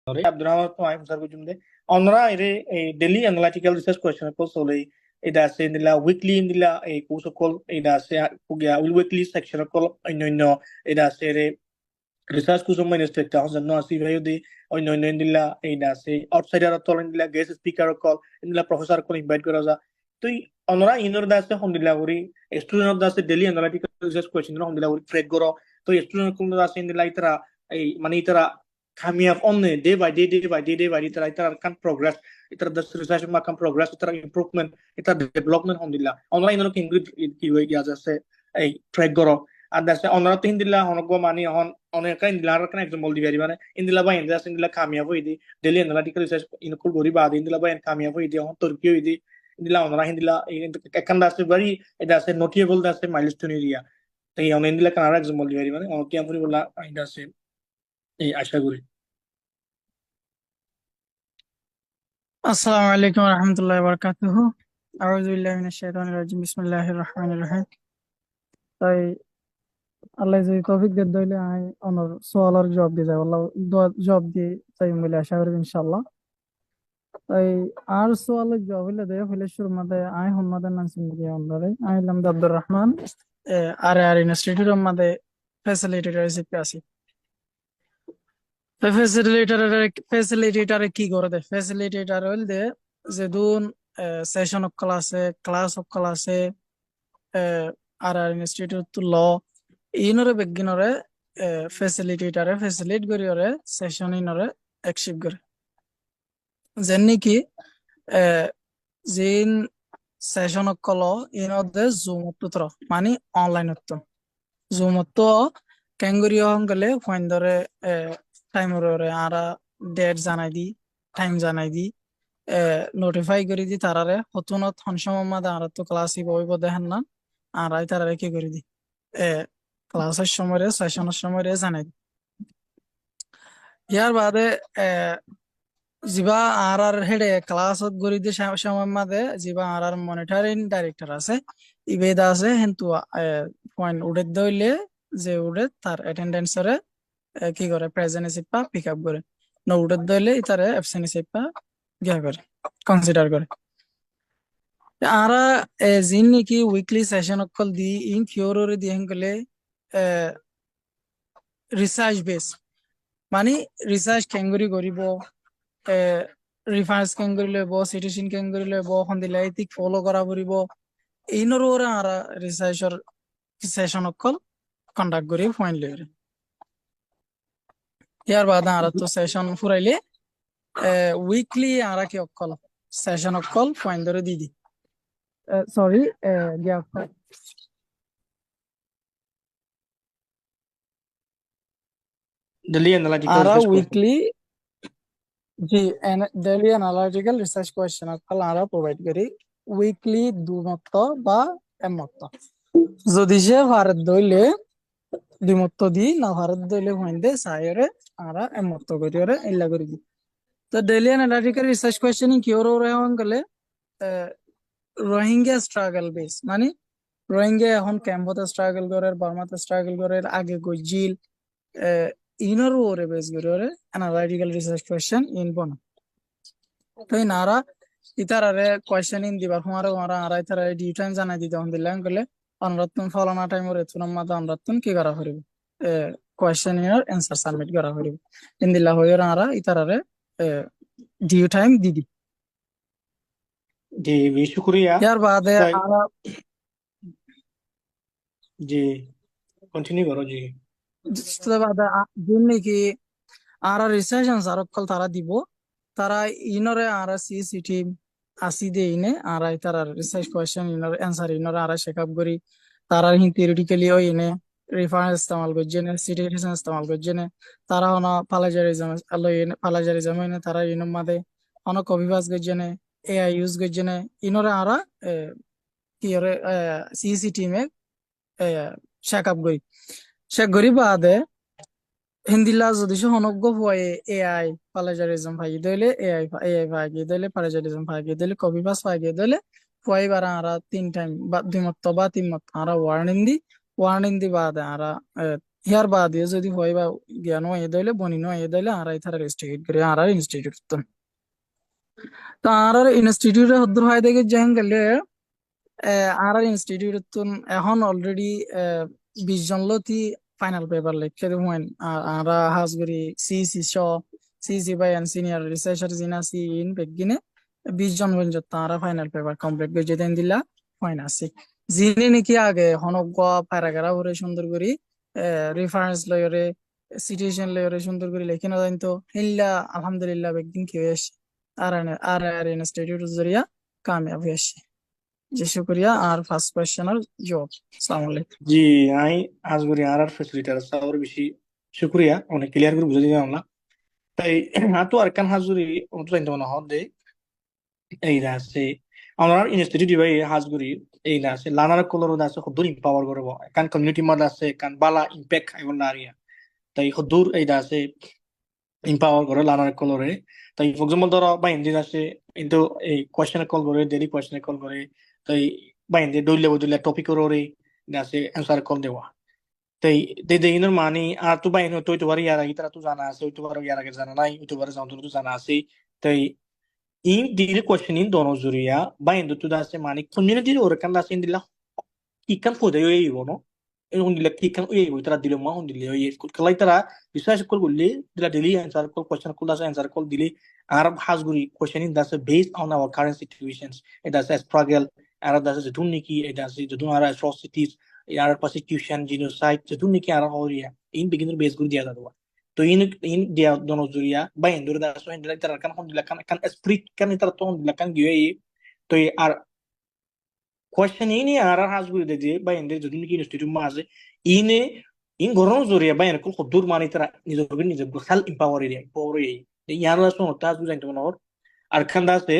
Abdul Rahman to I'm Sir Gujumde. Onra a daily analytical research question ko sole ida se nila weekly nila a kuso call ida se kugia weekly section call no ida se re research kuso minister towns no si vayu de no nila ida se outsider tol nila guest speaker call nila professor call invite kora to onra inor da se hondila guri student of da se daily analytical research question no hondila guri trade goro to student ko da se nila itara ay mani itara kami have only day by day iter kan progress iter the research makan progress iter improvement iter development alhamdulillah online no king ki way ya jase ay track goro ada se onra tin dilla onogo mani on kan dilar kan example di bari mane indila ba inda indila kami have idi daily analytical research in kul gori ba indila ba kami have idi on turki idi indila onra indila kan da se very ida se notable da se milestone area তাই on indila kan ara example di bari mane on কি আপনি বলা inda se এই আশা করি আসসালামু আলাইকুম রহমতুল্লাহ বারাকাতুহু আউযু বিল্লাহি মিনাশ শাইতানির রাজিম বিসমিল্লাহির রহমানির রহিম তাই আল্লাহ যদি তৌফিক দেন দইলে আই অনর সওয়ালের জবাব দিয়ে যাব আল্লাহ জবাব দিয়ে তাই বলে আশা করি ইনশাআল্লাহ তাই আর সওয়ালের জবাব হইলে দেয় হইলে শুরু মাদে আই হম্মাদের নাম সিন্দগি অনরে আই লাম আব্দুর রহমান আর আর ইনস্টিটিউট মাদে ফ্যাসিলিটেটর হিসেবে আছি ফ্যাসিলিটেটরে কি করে দেয় ফ্যাসিলিটেটর হইলে যে দুন সেশন অক্কল আছে ক্লাস অক্কল আছে আর আর ইনস্টিটিউট ল ইনরে বেগিনরে ফ্যাসিলিটেটরে ফ্যাসিলিট করি ওরে সেশন ইনরে একশিপ করে যেন কি জিন সেশন অক্কল ইনদে জুমত তর মানে অনলাইনত জুমত ক্যাঙ্গুরিও হঙ্গলে ফাইন ধরে টাইম ওরে আরা ডেট জানাই দি টাইম জানাই দি নোটিফাই করে দি তারারে হতুনত হনসময় মাদে আর তো ক্লাসই বইব দেখেন না আরাই তারারে কি করে দি ক্লাসের সময় সেশনের সময় জানাই দি ইয়ার বাদে জিবা আর আর হেডে ক্লাসত গরি দি সময় মাদে জিবা আর আর মনিটরিং ডাইরেক্টর আছে ইবেদা আছে কিন্তু পয়েন্ট উড়ে দইলে যে উড়ে তার অ্যাটেন্ডেন্সরে কি করে প্রেজেন্ট পা পিক আপ করে না উড়ে দইলে তারে অ্যাবসেন্ট পা গিয়া করে কনসিডার করে আরা জিন নাকি উইকলি সেশন অকল the in ফিওররে the হঙ্গলে research base মানে রিসার্চ কেঙ্গুরি করিব রিফারেন্স কেঙ্গুরি লইব সিটিশন কেঙ্গুরি লইব হন্দিলা ইতিক ফলো করা পড়িব ইনর ওরা আরা রিসার্চর সেশন অকল কন্ডাক্ট করি পয়েন্ট লইরে ইয়ার বাদে আরা তো সেশন ফুরাইলে উইকলি আরা কি অকল সেশন অকল পয়েন্ট ধরে দিদি সরি daily analytical আরা research question উইকলি জি ডেইলি অ্যানালিটিক্যাল রিসার্চ কোয়েশ্চেন অকল আরা প্রোভাইড করি উইকলি দুমত্ত বা একমত্ত যদি সে ভারত দইলে দ্বিমত্ত দি না ভারত দইলে হইন্দে সাইরে আরা একমত্ত করি ওরে ইল্লা করি দি তো ডেইলি অ্যানালিটিক্যাল রিসার্চ কোয়েশ্চেনিং কি ওর ওরে হন গেলে রোহিঙ্গা স্ট্রাগল বেস মানে রোহিঙ্গা এখন ক্যাম্পতে স্ট্রাগল করে বার্মাতে স্ট্রাগল করে আগে গজিল ইনর ওরে বেস করে ওরে অ্যানালিটিক্যাল রিসার্চ কোয়েশ্চেন ইন বন তো নারা ইতারারে কোয়েশ্চেন ইন দিবার হুমারে ওরা আড়াই তারা ডিউ টাইম জানাই দিতে হন দিলাম গেলে অনরত্ন ফলানা টাইম ওরে তুনাম মাদা অনরত্ন কি করা হরিব কোয়েশ্চেন ইনর অ্যানসার সাবমিট করা হরিব ইন দিলা হইর আরা ইতারারে ডিউ টাইম দিদি जी भी शुक्रिया यार बात है सही आरा जी कंटिन्यू करो जी जिसके बाद जिनने की आरा रिसर्च आंसर कल तारा दिबो তারা ইনরে আরা সিসিটি আসি দে ইনে আরা তারা রিসার্চ কোয়েশ্চেন ইনর অ্যানসার ইনর আরা চেকআপ করি তারা হিন থিওরিটিক্যালি ও ইনে রেফারেন্স ইস্তেমাল করজেনে সিটেশন ইস্তেমাল করজেনে তারা হনা প্লাজারিজম আলো ইনে প্লাজারিজম ইনে তারা ইনর মাদে হনা কপিবাস করজেনে এআই ইউজ করজেনে ইনরে আরা কি ওরে সিসিটি মে চেকআপ করি চেক করি বাদে হিন্দিলা যদি সে হনজ্ঞ হয় এআই প্লাজারিজম ভাগি দইলে এআই ভাগি দইলে প্লাজারিজম ভাগি দইলে কপি পাস ভাগি দইলে ফুয়াই বার আরা তিন টাইম বা দুই মত বা তিন মত আরা ওয়ার্নিং দি বাদে আরা ইয়ার বাদে যদি হয় বা জ্ঞান হয়ে দইলে বনিনো হয়ে দইলে আর তারা রেস্ট্রিক্ট করে আর ইনস্টিটিউট তো আর ইনস্টিটিউটে হদ্দুর হয় দেখে যেন গেলে আর ইনস্টিটিউট এখন অলরেডি 20 জন লতি ফাইনাল পেপার লিখে দেবেন আর হাজগুড়ি সিসি শ সিসি বাই এন সিনিয়র রিসার্চার জিনা সি ইন বেগিনে 20 জন পর্যন্ত তারা ফাইনাল পেপার কমপ্লিট করে যেতেন দিলা ফাইন আছে যিনি নাকি আগে হনজ্ঞ প্যারাগ্রাফ ওরে সুন্দর করে রেফারেন্স লয়রে সিচুয়েশন লয়রে সুন্দর করে লিখে না জানতো হিল্লা আলহামদুলিল্লাহ বেগদিন কি হয়েছে আর ইনস্টিটিউট জরিয়া কামিয়াব হয়েছে জি শুক্রিয়া আর ফার্স্ট কোয়েশ্চেনের জবাব আসসালামু আলাইকুম জি আই আজগরি আর ফ্যাসিলিটার সাওর বেশি শুক্রিয়া অনেক ক্লিয়ার করে বুঝে দিলাম না তাই আতো আর কান হাজুরি অত জানতে মনে হদে এই আছে আমরা ইনস্টিটিউট বাই হাজগুড়ি এই আছে লানার কলর আছে হদুর ইম্পাওয়ার করব কান কমিউনিটি মাদ আছে কান বালা ইম্প্যাক্ট আইবন নারিয়া তাই হদুর এই আছে ইম্পাওয়ার করে লানার কলরে তাই ফর এক্সাম্পল ধরো বাইন্দি আছে কিন্তু এই কোয়েশ্চেন কল করে ডেইলি কোয়েশ্চেন কল করে তাই বাইন্দি দইলে বদলে টপিক করে আছে অ্যানসার কল দেওয়া তাই de inar mani a tu bain to to bari yara itara tu jana ase tu bari yara ke jana nai tu bari jana tu jana ase tai in dire question in dono zuriya bain tu da se mani community or kan da se indila ikan fo de yo yo no e on dila ikan yo yo itara dilo ma on dilo yo kala itara research kol gulle dila daily answer kol question kol da answer kol dile arab has guri question in that's based on our current situations it does a struggle arab das jadun niki it does jadun ara atrocities यार persecution genocide जतुन ने क्या रहा हो रही है इन beginner base गुर दिया था तो इन इन दिया दोनों जुरिया बाय इंदुर दा सो इंदुर तरह kan kan esprit kan इतर तो हम kan गियो ये तो ये आर question ini arar has guri de बाय इंदुर जतुन की इंस्टीट्यूट में आसे ine in goron जुरिया बाय इनको खुदूर मानी तरह निजोग खल empower ये यार ला सो होता है जुरिया इंटरनल और arkan से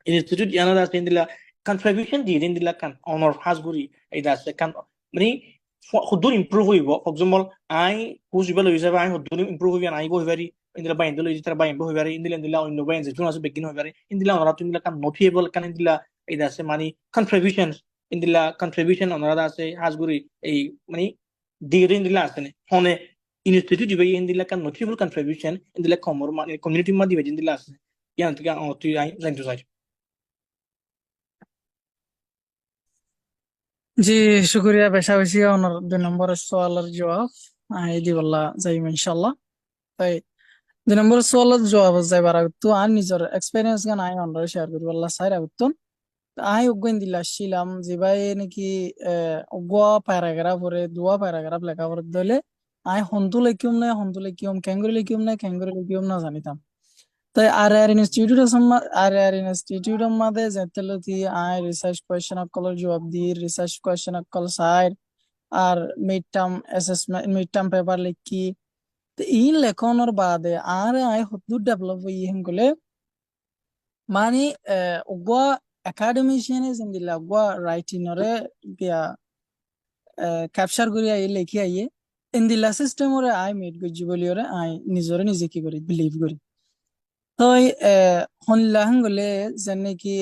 institute yana da sendila contribution di dendila kan honor hasguri এই da se kan মানে হুদুর ইমপ্রুভ হইব ফর এক্সাম্পল আই হুজবে লই যাবে আই হুদুর ইমপ্রুভ হইব আই বহিবারি ইন্দিলা বাইন লই যেটা বাইন বহিবারি ইন্দিলা অন্য বাইন যে আছে বেগিন হইবারি ইন্দিলা আমরা তুমি কান নোটিয়েবল কান ইন্দিলা এই da se মানে কন্ট্রিবিউশন ইন্দিলা কন্ট্রিবিউশন আমরা da se hasguri এই মানে দিরে ইন্দিলা আছে নে হনে ইনস্টিটিউট দিবে ইন্দিলা কান নোটিয়েবল কন্ট্রিবিউশন ইন্দিলা কমর মানে কমিউনিটি মা দিবে ইন্দিলা আছে ইয়ান থেকে তুই আই জানতে চাই জি শুক্রিয়া বেশা বেশি ওনার 2 নম্বরের সোয়ালের জবাব এই দি বললা যাইম ইনশাল্লাহ তাই 2 নম্বরের সোয়ালের জবাব যাইবার আগতো আর নিজের এক্সপেরিয়েন্স গান আই অনর শেয়ার করি বললা সাইর আগতো আই অজ্ঞান দিলা ছিলাম যে ভাই নাকি অজ্ঞা প্যারাগ্রাফ পরে দুয়া প্যারাগ্রাফ লেখা পরে দলে আই হন্তু লেকিউম ক্যাঙ্গুরি লেকিউম না জানিতাম তাই আর ইনস্টিটিউটের মধ্যে যেতেলতি আই রিসার্চ কোয়েশ্চেন কলের জবাব দি রিসার্চ কোয়েশ্চেন কল সাইড আর মিড টার্ম পেপার লিখি তো এই লেখনের বাদে আর আই হদ্দুর ডেভেলপ হই হেন গলে মানে ওগা একাডেমিশিয়ানে জিন্দিলা ওগা রাইটিংরে গিয়া ক্যাপচার করি আই লেখি আইয়ে ইন্দিলা সিস্টেমরে আই মেড গজি বলিওরে আই নিজে কি করি বিলিভ করি তই শুনলাহান গলে যেনে কি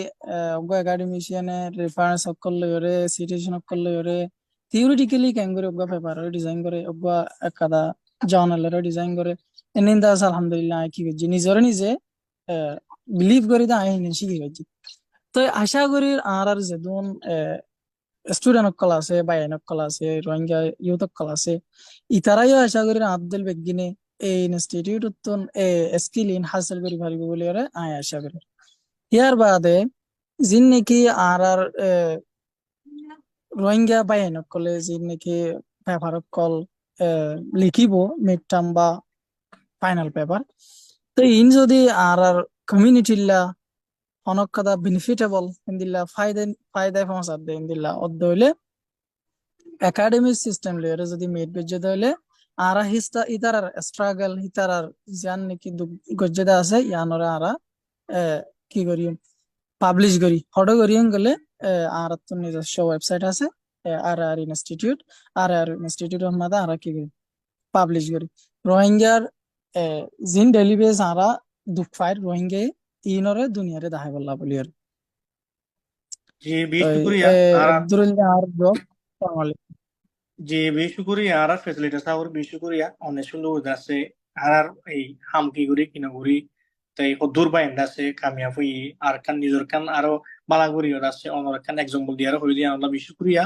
একাডেমিশিয়ানে রেফারেন্স অকল লয়রে সিটেশন অকল লয়রে থিওরিটিক্যালি কেন করে পেপার ডিজাইন করে একাদা জার্নালের ডিজাইন করে এনিন দাস আলহামদুলিল্লাহ কি করছি নিজে বিলিভ করি দা আই শিখি করছি তো আশা করি আর যেদুন স্টুডেন্ট অকল আছে বা এন অকল আছে রোহিঙ্গা ইউথ অকল আছে ইতারাইও আশা করি আব্দুল বেগিনে এই ইনস্টিটিউট স্কিল ইন হাসিল করি পারিব বলে আই আশা করি ইয়ার বাদে যিন নাকি আর রোহিঙ্গা বা এন অকলে যিন নাকি পেপার অকল লিখিব মিড টার্ম বা ফাইনাল পেপার তো ইন যদি আর কমিউনিটিলা অনেক কথা বেনিফিটেবল ইন্দিল্লা ফায়দায় পৌঁছাত দে ইন্দিল্লা অদ্দ হইলে একাডেমিক সিস্টেম লইরে যদি মেড গজ্জে হইলে আরা ইতারার স্ট্রাগল ইতারার জান নাকি গজ্জেদা আছে ইয়ানরে আরা কি করি পাবলিশ করি ফটো করিয়ে গেলে আর তো নিজস্ব ওয়েবসাইট আছে আর ইনস্টিটিউটের মধ্যে আরা কি করি পাবলিশ করি রোহিঙ্গার জিন ডেইলি বেস আরা দুঃখ ফাইর রোহিঙ্গা ইনরে দুনিয়ারে দাহাই বল্লা বলি আর জি 20 শুক্রিয়া আর আব্দুল আর জব যে বেশি করিয়া আর ফেসিলিটি সাহর বেশি করিয়া অনেক সুন্দর আছে আর এই হামকি গুড়ি কিনগুড়ি তাই হদ্দুর বাইন আছে কামিয়া হই আর কান নিজের কান আরো বালাগুড়ি আছে অনর কান এক্সাম্পল দিয়ে আর হই দিয়া আমরা বেশি করিয়া